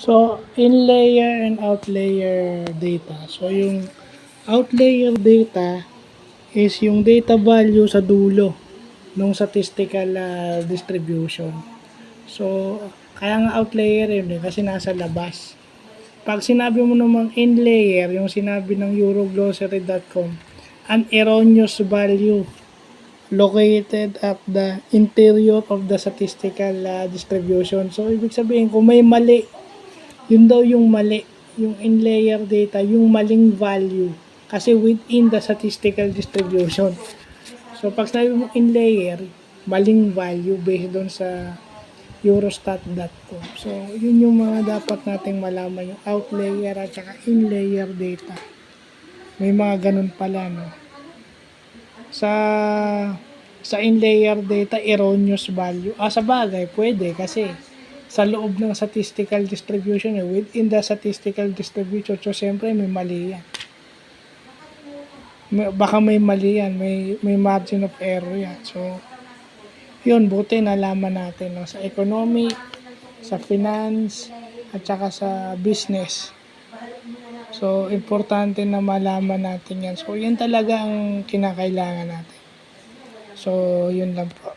So, in-layer and out-layer data. So, yung out-layer data is yung data value sa dulo ng statistical distribution. So, kaya nga out-layer yun kasi nasa labas. Pag sinabi mo namang in-layer, yung sinabi ng Euroglossary.com, an erroneous value located at the interior of the statistical distribution. So, ibig sabihin, kung may mali, yun daw yung mali, yung in-layer data, yung maling value. Kasi within the statistical distribution. So, pag sinabi mo in-layer, maling value based doon sa Eurostat.com. So, yun yung mga dapat nating malaman, yung out-layer at saka in-layer data. May mga ganun pala, no? Sa in-layer data, erroneous value. Sa bagay, pwede kasi sa loob ng statistical distribution, within the statistical distribution, so siyempre may mali yan. Baka may mali yan, may margin of error yan. So, yun, buti nalaman natin, no? Sa economic, sa finance, at saka sa business. So, importante na malaman natin yan. So, yun talaga ang kinakailangan natin. So, yun lang po.